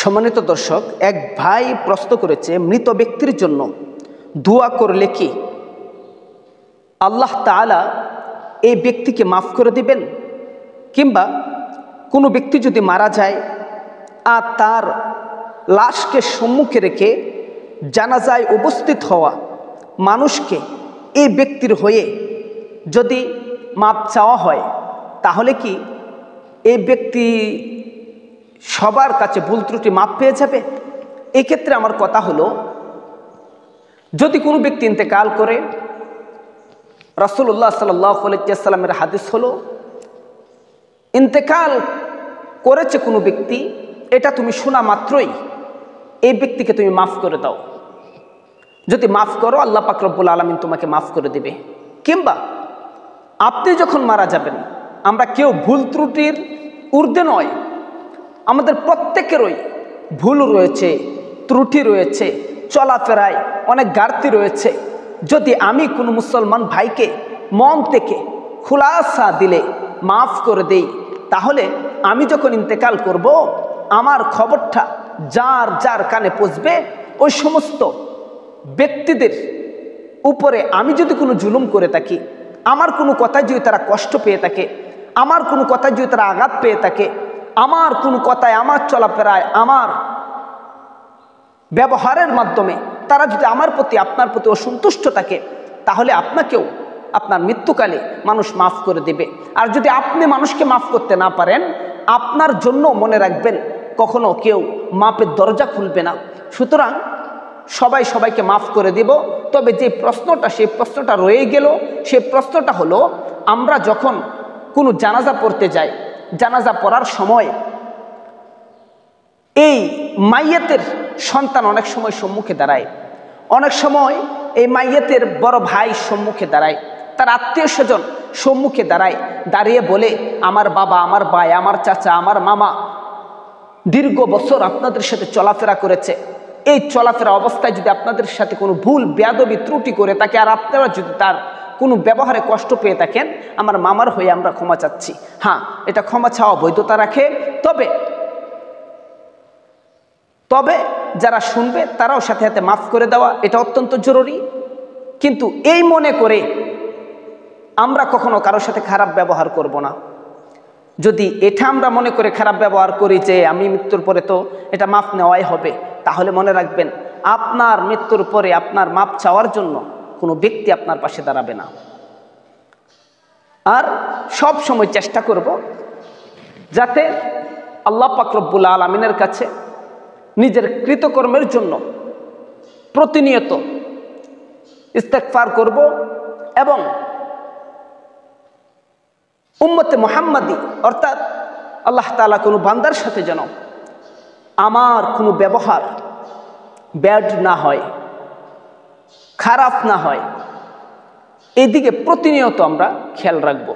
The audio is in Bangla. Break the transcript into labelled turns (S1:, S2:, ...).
S1: সম্মানিত দর্শক, এক ভাই প্রশ্ন করেছে, মৃত ব্যক্তির জন্য দোয়া করলে কি আল্লাহ তাআলা এই ব্যক্তিকে মাফ করে দিবেন? কিংবা কোনো ব্যক্তি যদি মারা যায় আর তার লাশকে সম্মুখে রেখে জানাজায় উপস্থিত হওয়া মানুষকে এই ব্যক্তির হয়ে যদি মাপ চাওয়া হয়, তাহলে কি এই ব্যক্তি সবার কাছে ভুল ত্রুটি মাপ পেয়ে যাবে? এক্ষেত্রে আমার কথা হলো, যদি কোনো ব্যক্তি ইন্তেকাল করে, রাসূলুল্লাহ সাল্লাল্লাহু আলাইহি ওয়াসাল্লামের হাদিস হলো, ইন্তেকাল করেছে কোনো ব্যক্তি, এটা তুমি শোনা মাত্রই এই ব্যক্তিকে তুমি মাফ করে দাও। যদি মাফ করো, আল্লাহ পাক রব্বুল আলামিন তোমাকে মাফ করে দিবে। কিংবা আপনি যখন মারা যাবেন, আমরা কেউ ভুল ত্রুটির ঊর্ধ্বে নয়, আমাদের প্রত্যেকেরই ভুল রয়েছে, ত্রুটি রয়েছে, চলাফেরায় অনেক ঘাটতি রয়েছে। যদি আমি কোনো মুসলমান ভাইকে মন থেকে খুলাসা দিলে মাফ করে দেই, তাহলে আমি যখন ইন্তেকাল করব, আমার খবরটা যার যার কানে পৌঁছবে, ওই সমস্ত ব্যক্তিদের উপরে আমি যদি কোনো জুলুম করে থাকি, আমার কোনো কথায় যদি তারা কষ্ট পেয়ে থাকে, আমার কোনো কথায় যদি তারা আঘাত পেয়ে থাকে, আমার কোনো কথায়, আমার চলাফেরায়, আমার ব্যবহারের মাধ্যমে তারা যদি আমার প্রতি, আপনার প্রতি অসন্তুষ্ট থাকে, তাহলে আপনাকেও আপনার মৃত্যুকালে মানুষ মাফ করে দেবে। আর যদি আপনি মানুষকে মাফ করতে না পারেন, আপনার জন্য মনে রাখবেন, কখনো কেউ মাপের দরজা খুলবে না। সুতরাং সবাই সবাইকে মাফ করে দিব। তবে যে প্রশ্নটা, সেই প্রশ্নটা রয়ে গেল, সেই প্রশ্নটা হলো, আমরা যখন কোনো জানাজা পড়তে যাই, জানাজা পড়ার সময় এই মাইয়াতের সন্তান অনেক সময় সম্মুখে দাঁড়ায়, অনেক সময় এই মাইয়াতের বড় ভাই সম্মুখে দাঁড়ায়, তার আত্মীয় স্বজন সম্মুখে দাঁড়ায়, দাঁড়িয়ে বলে, আমার বাবা, আমার ভাই, আমার চাচা, আমার মামা দীর্ঘ বছর আপনাদের সাথে চলাফেরা করেছে, এই চলাফেরা অবস্থায় যদি আপনাদের সাথে কোনো ভুল, বেয়াদবি, ত্রুটি করে থাকে, আর আপনারা যদি তার কোনো ব্যবহারে কষ্ট পেয়ে থাকেন, আমার মামার হয়ে আমরা ক্ষমা চাচ্ছি। হ্যাঁ, এটা ক্ষমা চাওয়া বৈধতা রাখে। তবে যারা শুনবে তারাও সাথে সাথে মাফ করে দেওয়া, এটা অত্যন্ত জরুরি। কিন্তু এই মনে করে আমরা কখনো কারোর সাথে খারাপ ব্যবহার করব না। যদি এটা আমরা মনে করে খারাপ ব্যবহার করি যে আমি মৃত্যুর পরে তো এটা মাফ নেওয়াই হবে, তাহলে মনে রাখবেন, আপনার মৃত্যুর পরে আপনার মাপ চাওয়ার জন্য কোনো ব্যক্তি আপনার পাশে দাঁড়াবে না। আর সব সময় চেষ্টা করব যাতে আল্লাহ পাক রব্বুল আলামিনের কাছে নিজের কৃতকর্মের জন্য প্রতিনিয়ত ইস্তেগফার করব, এবং উম্মতে মুহাম্মাদি অর্থাৎ আল্লাহ তাআলা কোনো বান্দার সাথে যেন আমার কোনো ব্যবহার ব্যাড না হয়, খারাপ না হয়, এই দিকে প্রতিনিয়ত আমরা খেয়াল রাখব।